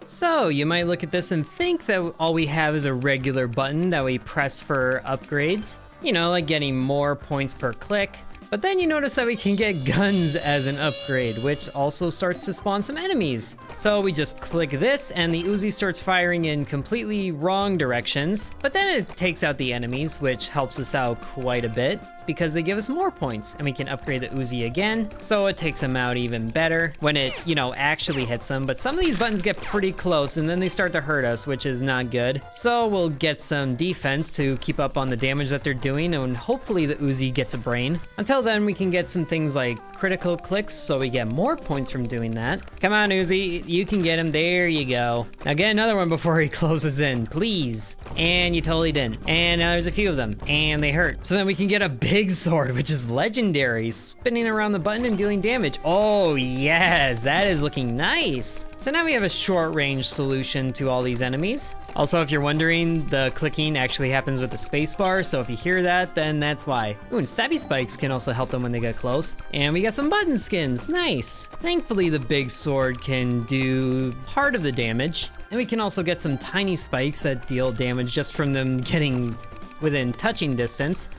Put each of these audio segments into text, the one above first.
So you might look at this and think that all we have is a regular button that we press for upgrades. You know, like getting more points per click. But then you notice that we can get guns as an upgrade, which also starts to spawn some enemies. So we just click this and the Uzi starts firing in completely wrong directions. But then it takes out the enemies, which helps us out quite a bit because they give us more points and we can upgrade the Uzi again. So it takes them out even better when it, you know, actually hits them. But some of these buttons get pretty close and then they start to hurt us, which is not good. So we'll get some defense to keep up on the damage that they're doing, and hopefully the Uzi gets a brain. Until then, we can get some things like critical clicks, so we get more points from doing that. Come on, Uzi, you can get him. There you go. Now get another one before he closes in, please. And you totally didn't. And now there's a few of them, and they hurt. So then we can get a big sword, which is legendary, spinning around the button and dealing damage. Oh yes, that is looking nice. So now we have a short range solution to all these enemies. Also, if you're wondering, the clicking actually happens with the spacebar, so if you hear that, then that's why. Ooh, and stabby spikes can also help them when they get close. And we got some button skins, nice. Thankfully, the big sword can do part of the damage. And we can also get some tiny spikes that deal damage just from them getting within touching distance,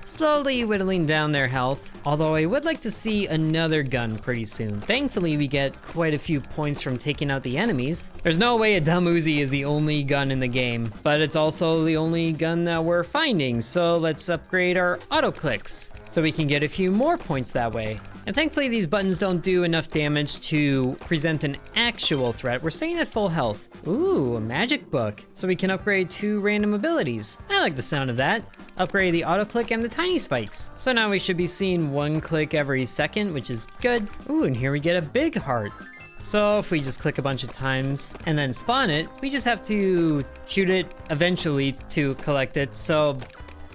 slowly whittling down their health. Although I would like to see another gun pretty soon. Thankfully, we get quite a few points from taking out the enemies. There's no way a dumb Uzi is the only gun in the game, but it's also the only gun that we're finding. So let's upgrade our auto clicks so we can get a few more points that way. And thankfully these buttons don't do enough damage to present an actual threat. We're staying at full health. Ooh, a magic book. So we can upgrade 2 random abilities. I like the sound of that. Upgrade the auto click and the tiny spikes. So now we should be seeing 1 click every second, which is good. Ooh, and here we get a big heart. So if we just click a bunch of times and then spawn it, we just have to shoot it eventually to collect it. So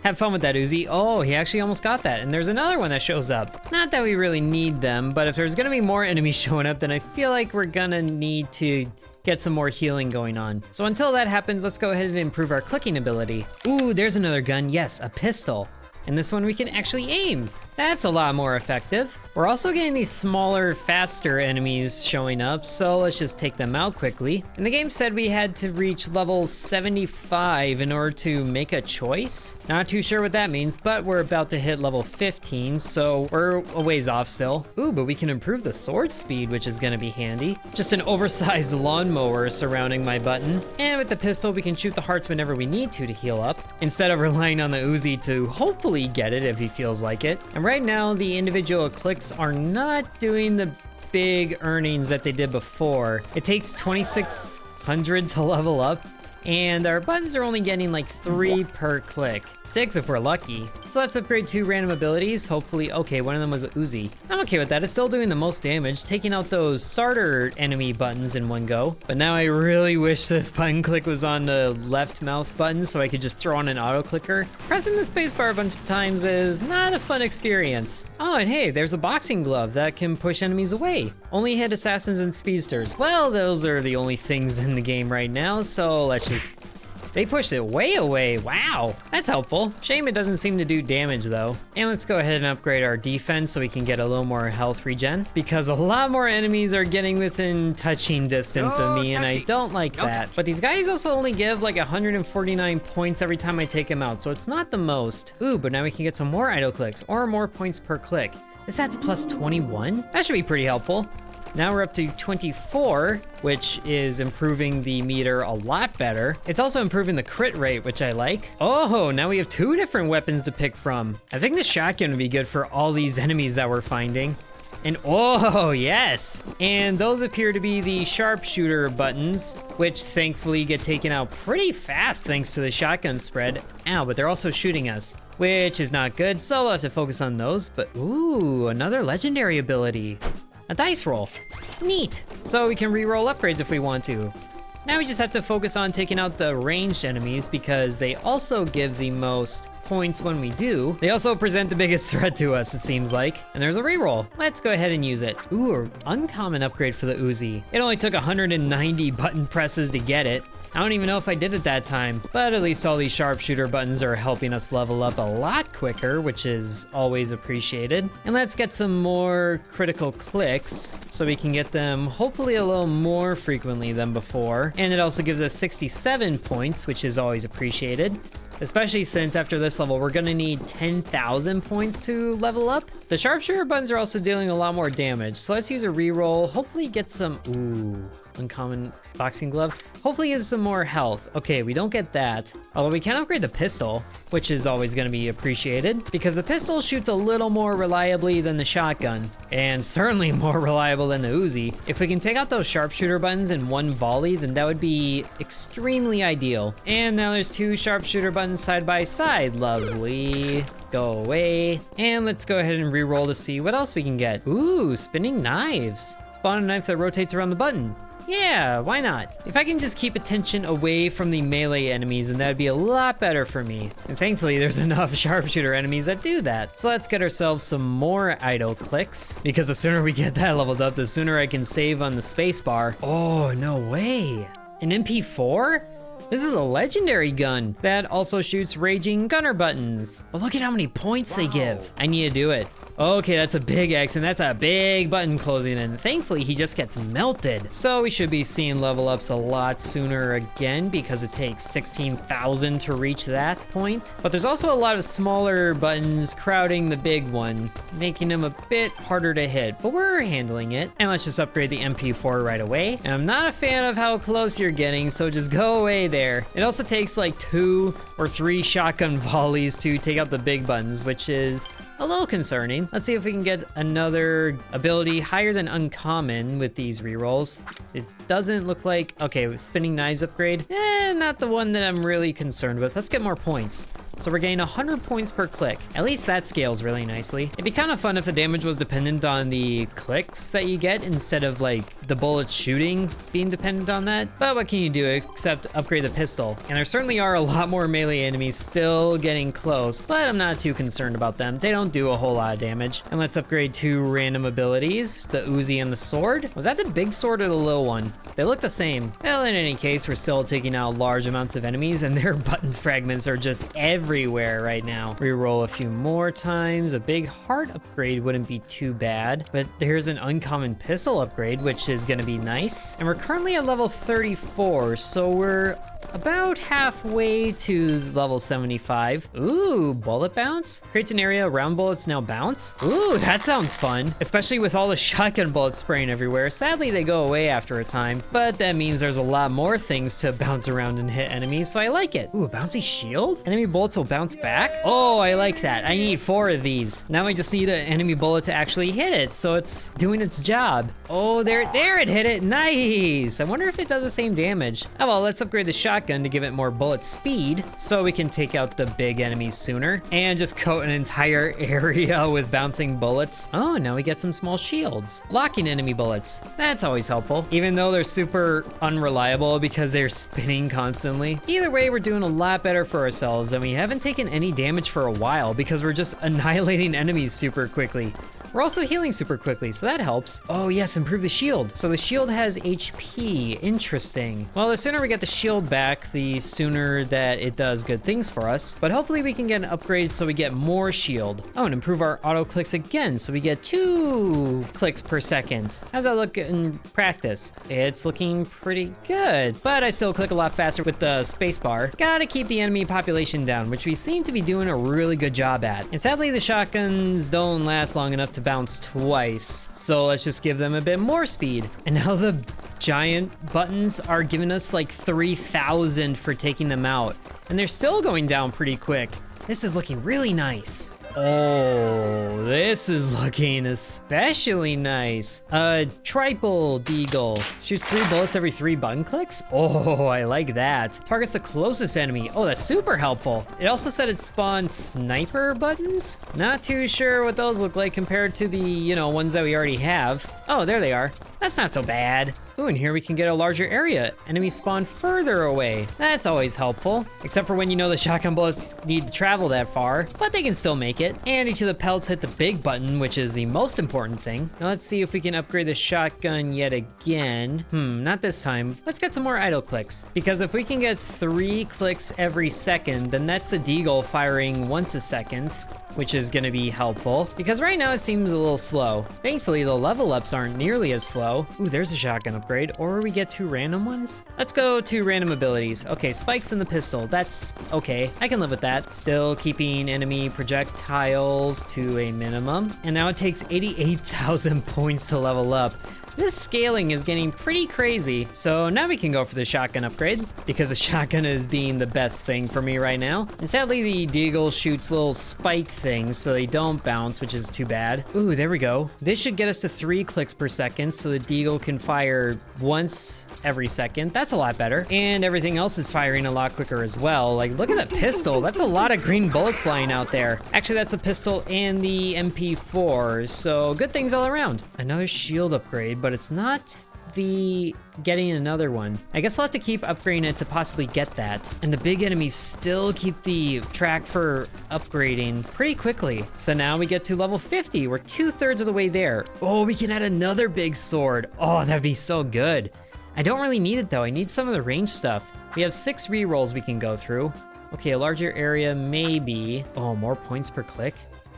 have fun with that, Uzi. Oh, he actually almost got that. And there's another one that shows up. Not that we really need them, but if there's gonna be more enemies showing up, then I feel like we're gonna need to get some more healing going on. So until that happens, let's go ahead and improve our clicking ability. Ooh, there's another gun. Yes, a pistol. And this one we can actually aim. That's a lot more effective. We're also getting these smaller, faster enemies showing up, so let's just take them out quickly. And the game said we had to reach level 75 in order to make a choice. Not too sure what that means, but we're about to hit level 15, so we're a ways off still. Ooh, but we can improve the sword speed, which is gonna be handy. Just an oversized lawnmower surrounding my button. And with the pistol, we can shoot the hearts whenever we need to heal up, instead of relying on the Uzi to hopefully get it if he feels like it. And right now, the individual clicks are not doing the big earnings that they did before. It takes 2,600 to level up, and our buttons are only getting like 3 per click. 6 if we're lucky. So let's upgrade 2 random abilities. Hopefully, okay, one of them was a Uzi. I'm okay with that. It's still doing the most damage, taking out those starter enemy buttons in one go. But now I really wish this button click was on the left mouse button so I could just throw on an auto clicker. Pressing the spacebar a bunch of times is not a fun experience. Oh, and hey, there's a boxing glove that can push enemies away. Only hit assassins and speedsters. Well, those are the only things in the game right now, so let's just... They pushed it way away. Wow, that's helpful. Shame it doesn't seem to do damage though. And let's go ahead and upgrade our defense so we can get a little more health regen, because a lot more enemies are getting within touching distance of me, and I don't like that. But these guys also only give like 149 points every time I take them out, so it's not the most. Ooh, but now we can get some more idle clicks or more points per click. This adds plus 21. That should be pretty helpful. Now we're up to 24, which is improving the meter a lot better. It's also improving the crit rate, which I like. Oh, now we have 2 different weapons to pick from. I think the shotgun would be good for all these enemies that we're finding. And oh, yes. And those appear to be the sharpshooter buttons, which thankfully get taken out pretty fast thanks to the shotgun spread. Ow, but they're also shooting us, which is not good, so we'll have to focus on those. But ooh, another legendary ability. A dice roll. Neat. So we can re-roll upgrades if we want to. Now we just have to focus on taking out the ranged enemies because they also give the most points when we do. They also present the biggest threat to us, it seems like. And there's a re-roll. Let's go ahead and use it. Ooh, an uncommon upgrade for the Uzi. It only took 190 button presses to get it. I don't even know if I did it that time, but at least all these sharpshooter buttons are helping us level up a lot quicker, which is always appreciated. And let's get some more critical clicks so we can get them hopefully a little more frequently than before. And it also gives us 67 points, which is always appreciated. Especially since after this level, we're gonna need 10,000 points to level up. The sharpshooter buttons are also dealing a lot more damage. So let's use a reroll, hopefully get some, ooh, uncommon boxing glove. Hopefully get some more health. Okay, we don't get that. Although we can upgrade the pistol, which is always gonna be appreciated because the pistol shoots a little more reliably than the shotgun and certainly more reliable than the Uzi. If we can take out those sharpshooter buttons in one volley, then that would be extremely ideal. And now there's two sharpshooter buttons side by side. Lovely. Go away. And let's go ahead and re-roll to see what else we can get. Ooh, spinning knives. Spawn a knife that rotates around the button. Yeah, why not? If I can just keep attention away from the melee enemies, then that would be a lot better for me. And thankfully, there's enough sharpshooter enemies that do that. So let's get ourselves some more idle clicks, because the sooner we get that leveled up, the sooner I can save on the spacebar. Oh, no way. An MP4? This is a legendary gun that also shoots raging gunner buttons. But look at how many points they give. I need to do it. Okay, that's a big X, and that's a big button closing in. Thankfully, he just gets melted. So we should be seeing level ups a lot sooner again because it takes 16,000 to reach that point. But there's also a lot of smaller buttons crowding the big one, making them a bit harder to hit, but we're handling it. And let's just upgrade the MP4 right away. And I'm not a fan of how close you're getting, so just go away there. It also takes like 2 or 3 shotgun volleys to take out the big buttons, which is a little concerning. Let's see if we can get another ability higher than uncommon with these rerolls. It doesn't look like, okay, spinning knives upgrade. Not the one that I'm really concerned with. Let's get more points. So we're getting 100 points per click. At least that scales really nicely. It'd be kind of fun if the damage was dependent on the clicks that you get instead of like the bullets shooting being dependent on that. But what can you do except upgrade the pistol? And there certainly are a lot more melee enemies still getting close, but I'm not too concerned about them. They don't do a whole lot of damage. And let's upgrade 2 random abilities, the Uzi and the sword. Was that the big sword or the little one? They look the same. Well, in any case, we're still taking out large amounts of enemies and their button fragments are just everywhere right now. Reroll a few more times. A big heart upgrade wouldn't be too bad, but there's an uncommon pistol upgrade, which is gonna be nice. And we're currently at level 34, so we're about halfway to level 75. Ooh, bullet bounce? Creates an area around bullets now bounce? Ooh, that sounds fun. Especially with all the shotgun bullets spraying everywhere. Sadly, they go away after a time, but that means there's a lot more things to bounce around and hit enemies, so I like it. Ooh, a bouncy shield? Enemy bullets will bounce back? Oh, I like that. I need 4 of these. Now I just need an enemy bullet to actually hit it, so it's doing its job. Oh, there it hit it. Nice. I wonder if it does the same damage. Oh, well, let's upgrade the shotgun to give it more bullet speed so we can take out the big enemies sooner and just coat an entire area with bouncing bullets. Oh, now we get some small shields. Blocking enemy bullets. That's always helpful, even though they're super unreliable because they're spinning constantly. Either way, we're doing a lot better for ourselves and we haven't taken any damage for a while because we're just annihilating enemies super quickly. We're also healing super quickly, so that helps. Oh yes, improve the shield. So the shield has HP, interesting. Well, the sooner we get the shield back, the sooner that it does good things for us. But hopefully we can get an upgrade so we get more shield. Oh, and improve our auto clicks again, so we get 2 clicks per second. How's that look in practice? It's looking pretty good, but I still click a lot faster with the spacebar. Gotta keep the enemy population down, which we seem to be doing a really good job at. And sadly, the shotguns don't last long enough to bounce twice. So let's just give them a bit more speed. And now the giant buttons are giving us like 3,000 for taking them out. And they're still going down pretty quick. This is looking really nice. Oh, this is looking especially nice. Triple deagle. Shoots 3 bullets every 3 button clicks? Oh, I like that. Targets the closest enemy. Oh, that's super helpful. It also said it spawned sniper buttons. Not too sure what those look like compared to the, ones that we already have. Oh, there they are. That's not so bad. Ooh, and here we can get a larger area. Enemies spawn further away. That's always helpful. Except for when you know the shotgun bullets need to travel that far, but they can still make it. And each of the pelts hit the big button, which is the most important thing. Now let's see if we can upgrade the shotgun yet again. Not this time. Let's get some more idle clicks. Because if we can get 3 clicks every second, then that's the deagle firing once a second, which is gonna be helpful, because right now it seems a little slow. Thankfully, the level ups aren't nearly as slow. Ooh, there's a shotgun upgrade, or we get 2 random ones? Let's go 2 random abilities. Okay, spikes in the pistol, that's okay. I can live with that. Still keeping enemy projectiles to a minimum. And now it takes 88,000 points to level up. This scaling is getting pretty crazy. So now we can go for the shotgun upgrade, because the shotgun is being the best thing for me right now. And sadly, the deagle shoots little spike things, so they don't bounce, which is too bad. Ooh, there we go. This should get us to 3 clicks per second, so the deagle can fire once every second. That's a lot better. And everything else is firing a lot quicker as well. Like, look at the pistol. That's a lot of green bullets flying out there. Actually, that's the pistol and the MP4, so good things all around. Another shield upgrade, but it's not the getting another one. I guess we'll have to keep upgrading it to possibly get that. And the big enemies still keep the track for upgrading pretty quickly. So now we get to level 50. We're 2/3 of the way there. Oh, we can add another big sword. Oh, that'd be so good. I don't really need it though. I need some of the range stuff. We have 6 rerolls we can go through. Okay, a larger area, maybe. Oh, more points per click.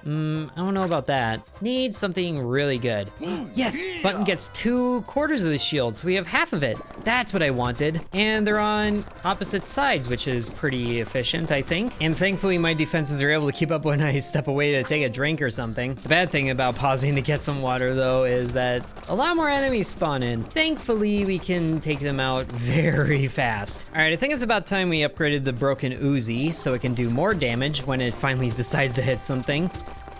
I don't know about that. Need something really good. Yes, button gets 2/4 of the shield, so we have half of it. That's what I wanted. And they're on opposite sides, which is pretty efficient, I think. And thankfully, my defenses are able to keep up when I step away to take a drink or something. The bad thing about pausing to get some water, though, is that a lot more enemies spawn in. Thankfully, we can take them out very fast. All right, I think it's about time we upgraded the broken Uzi, so it can do more damage when it finally decides to hit something.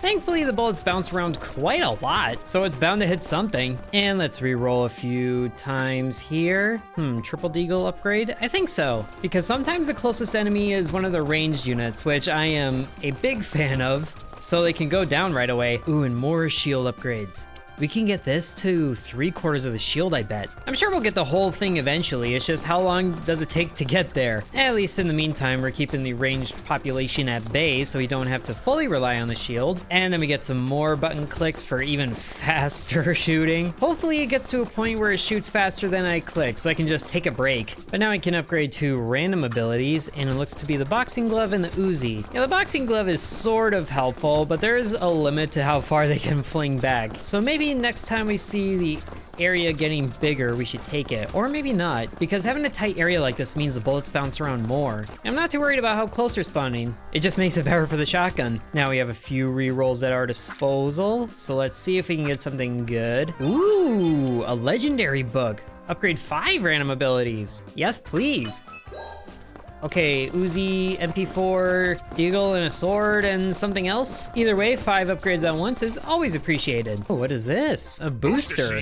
Thankfully, the bullets bounce around quite a lot, so it's bound to hit something. And let's re-roll a few times here. Triple deagle upgrade? I think so, because sometimes the closest enemy is one of the ranged units, which I am a big fan of, so they can go down right away. Ooh, and more shield upgrades. We can get this to 3/4 of the shield, I bet. I'm sure we'll get the whole thing eventually. It's just how long does it take to get there? At least in the meantime, we're keeping the ranged population at bay so we don't have to fully rely on the shield. And then we get some more button clicks for even faster shooting. Hopefully it gets to a point where it shoots faster than I click so I can just take a break. But now I can upgrade to random abilities, and it looks to be the boxing glove and the Uzi. Yeah, the boxing glove is sort of helpful, but there is a limit to how far they can fling back. So maybe next time we see the area getting bigger, we should take it. Or maybe not, because having a tight area like this means the bullets bounce around more. I'm not too worried about how close they're spawning. It just makes it better for the shotgun. Now we have a few rerolls at our disposal, so let's see if we can get something good. Ooh, a legendary book. Upgrade 5 random abilities. Yes, please. Okay, Uzi, MP4, deagle, and a sword, and something else. Either way, 5 upgrades at once is always appreciated. Oh, what is this? A booster.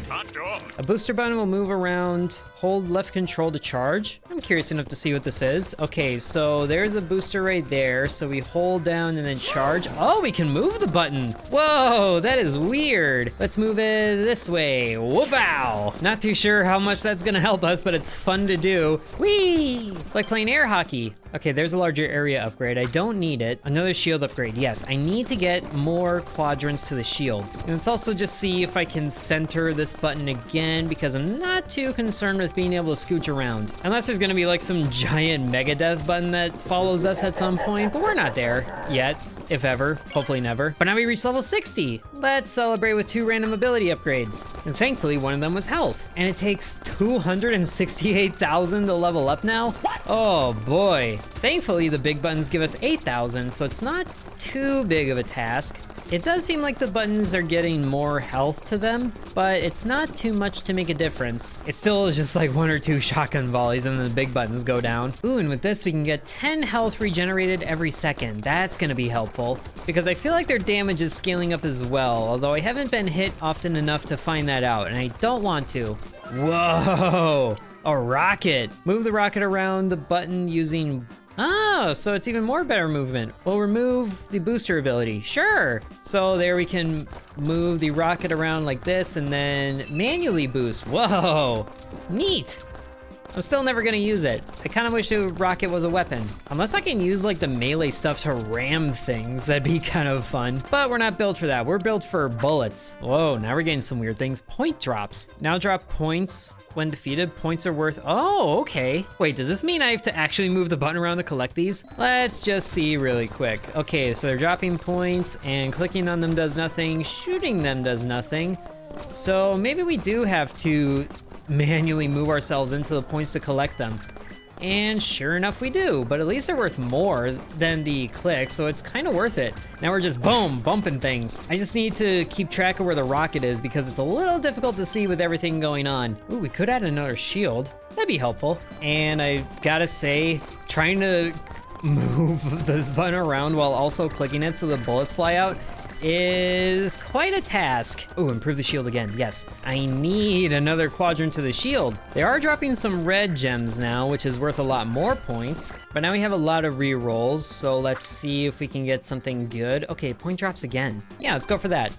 A booster button will move around, hold left control to charge. I'm curious enough to see what this is. Okay, so there's the booster right there. So we hold down and then charge. Oh, we can move the button. Whoa, that is weird. Let's move it this way. Whoop-ow. Not too sure how much that's gonna help us, but it's fun to do. Whee! It's like playing air hockey. Okay, there's a larger area upgrade. I don't need it. Another shield upgrade. Yes, I need to get more quadrants to the shield. And let's also just see if I can center this button again, because I'm not too concerned with being able to scooch around. Unless there's gonna be like some giant Megadeth button that follows us at some point, but we're not there yet. If ever, hopefully never. But now we reach level 60. Let's celebrate with 2 random ability upgrades. And thankfully one of them was health. And it takes 268,000 to level up now. Oh boy. Thankfully the big buttons give us 8,000, so it's not too big of a task. It does seem like the buttons are getting more health to them, but it's not too much to make a difference. It still is just like 1 or 2 shotgun volleys and then the big buttons go down. Ooh, and with this we can get 10 health regenerated every second. That's gonna be helpful, because I feel like their damage is scaling up as well, although I haven't been hit often enough to find that out, and I don't want to. Whoa! A rocket. Move the rocket around the button using... Oh, so it's even more better movement. We'll remove the booster ability. Sure. So there we can move the rocket around like this and then manually boost. Whoa, neat. I'm still never gonna use it. I kind of wish the rocket was a weapon. Unless I can use like the melee stuff to ram things, that'd be kind of fun. But we're not built for that. We're built for bullets. Whoa, now we're getting some weird things. Point drops. Now drop points. When defeated, points are worth... Oh, okay. Wait, does this mean I have to actually move the button around to collect these? Let's just see really quick. Okay, so they're dropping points, and clicking on them does nothing. Shooting them does nothing. So maybe we do have to manually move ourselves into the points to collect them. And sure enough, we do, but at least they're worth more than the clicks, so it's kind of worth it. Now we're just boom, bumping things. I just need to keep track of where the rocket is because it's a little difficult to see with everything going on. Ooh, we could add another shield. That'd be helpful. And I gotta say, trying to move this button around while also clicking it so the bullets fly out is quite a task. Oh, improve the shield again. Yes, I need another quadrant to the shield. They are dropping some red gems now, which is worth a lot more points. But now we have a lot of re-rolls, so let's see if we can get something good. Okay, point drops again. Yeah, let's go for that.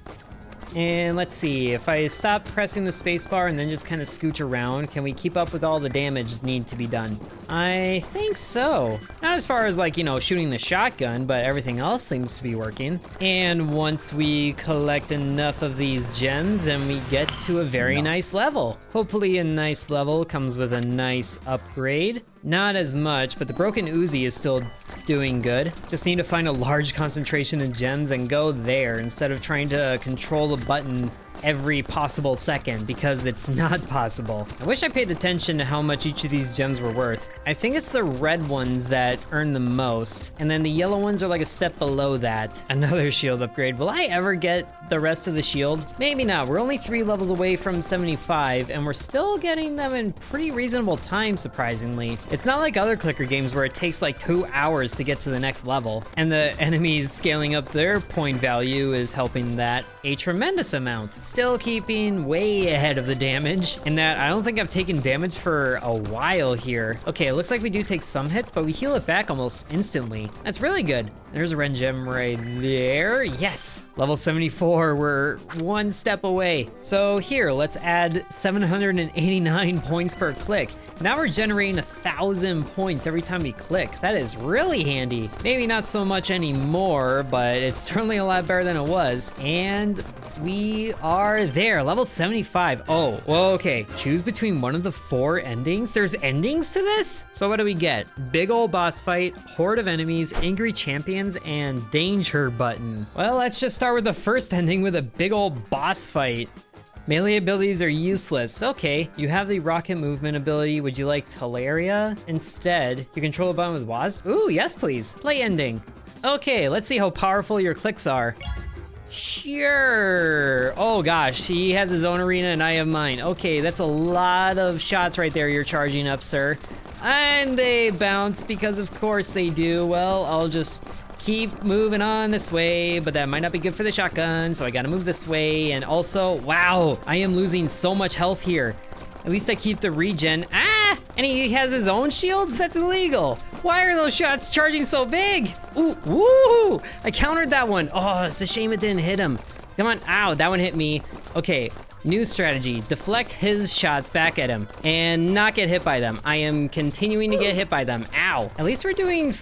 And let's see, if I stop pressing the spacebar and then just kind of scooch around, can we keep up with all the damage need to be done? I think so. Not as far as like, you know, shooting the shotgun, but everything else seems to be working. And once we collect enough of these gems, then we get to a very nice level. Hopefully a nice level comes with a nice upgrade. Not as much, but the broken Uzi is still doing good. Just need to find a large concentration of gems and go there instead of trying to control the button every possible second because it's not possible. I wish I paid attention to how much each of these gems were worth. I think it's the red ones that earn the most, and then the yellow ones are like a step below that. Another shield upgrade. Will I ever get the rest of the shield? Maybe not. We're only 3 levels away from 75, and we're still getting them in pretty reasonable time, surprisingly. It's not like other clicker games where it takes like 2 hours to get to the next level, and the enemies scaling up their point value is helping that a tremendous amount. Still keeping way ahead of the damage in that I don't think I've taken damage for a while here. Okay, it looks like we do take some hits, but we heal it back almost instantly. That's really good. There's a red gem right there. Yes, level 74, we're 1 step away. So here, let's add 789 points per click. Now we're generating 1,000 points every time we click. That is really handy. Maybe not so much anymore, but it's certainly a lot better than it was. And we are there, level 75. Oh, well, okay. Choose between one of the 4 endings. There's endings to this? So what do we get? Big ol' boss fight, horde of enemies, angry champions, and danger button. Well, let's just start with the first ending with a big ol' boss fight. Melee abilities are useless. Okay, you have the rocket movement ability. Would you like Teleria? Instead, you control a button with WASD. Ooh, yes, please. Play ending. Okay, let's see how powerful your clicks are. Sure. Oh gosh, he has his own arena and I have mine. Okay, that's a lot of shots right there you're charging up, sir. And they bounce because of course they do. Well, I'll just keep moving on this way, but that might not be good for the shotgun, so I gotta move this way. And also, wow, I am losing so much health here. At least I keep the regen. Ah! And he has his own shields? That's illegal. Why are those shots charging so big? Ooh, woo! I countered that one. Oh, it's a shame it didn't hit him. Come on, ow, that one hit me. Okay, new strategy. Deflect his shots back at him and not get hit by them. I am continuing to get hit by them. Ow. At least we're doing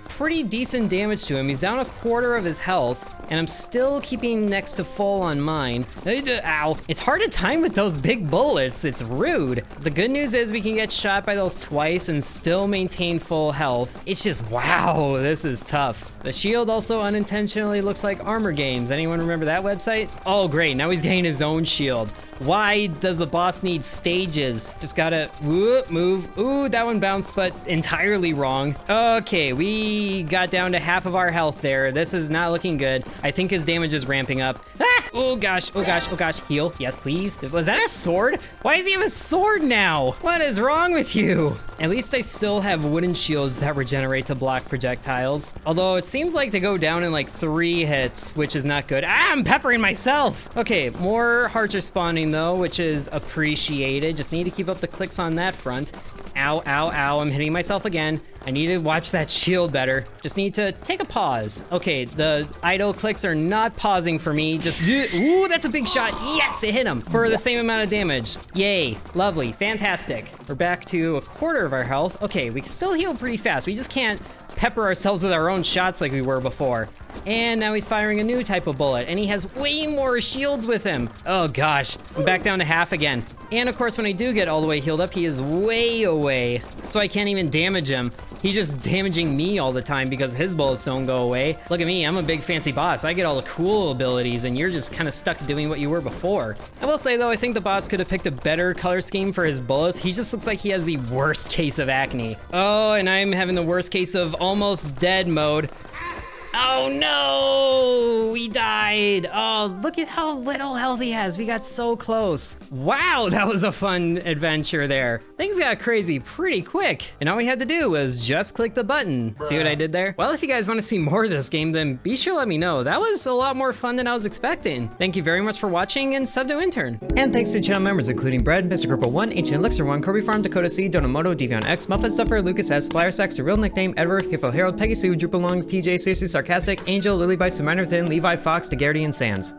pretty decent damage to him. He's down 1/4 of his health, and I'm still keeping next to full on mine. Ow. It's hard to time with those big bullets. It's rude. The good news is we can get shot by those twice and still maintain full health. It's just, wow, this is tough. The shield also unintentionally looks like Armor Games. Anyone remember that website? Oh, great. Now he's getting his own shield. Why does the boss need stages? Just gotta whoop, move. Ooh, that one bounced, but entirely wrong. Okay, we got down to half of our health there. This is not looking good. I think his damage is ramping up. Ah! Oh gosh, oh gosh, oh gosh. Heal, yes please. Was that a sword? Why does he have a sword now? What is wrong with you? At least I still have wooden shields that regenerate to block projectiles. Although it seems like they go down in like 3 hits, which is not good. Ah, I'm peppering myself. Okay, more hearts are spawning though, which is appreciated. Just need to keep up the clicks on that front. Ow, ow, ow, I'm hitting myself again. I need to watch that shield better. Just need to take a pause. Okay, the idle clicks are not pausing for me. Just ooh, that's a big shot. Yes, it hit him for the same amount of damage. Yay, lovely, fantastic. We're back to 1/4 of our health. Okay, we can still heal pretty fast. We just can't pepper ourselves with our own shots like we were before. And now he's firing a new type of bullet, and he has way more shields with him. Oh gosh, I'm back down to half again. And of course, when I do get all the way healed up, he is way away, so I can't even damage him. He's just damaging me all the time because his bullets don't go away. Look at me, I'm a big fancy boss. I get all the cool abilities, and you're just kind of stuck doing what you were before. I will say though, I think the boss could have picked a better color scheme for his bullets. He just looks like he has the worst case of acne. Oh, and I'm having the worst case of almost dead mode. Oh no, we died. Oh, look at how little health he has. We got so close. Wow, that was a fun adventure there. Things got crazy pretty quick. And all we had to do was just click the button. See what I did there? Well, if you guys want to see more of this game, then be sure to let me know. That was a lot more fun than I was expecting. Thank you very much for watching, and sub to Intern. And thanks to channel members including Bread, Mr. Cripple 1, Ancient Elixir 1, Kirby Farm, Dakota C, Donamoto, Devion X, Muffet Suffer, Lucas S, Flyer Sex, the real nickname Edward, Hiffo Harold, Peggy Sue, Drupal Longs, TJ, Seriously Sarcastic, Angel, Lily Bites, Minor Thin, Levi Fox, DeGardy, and Sands.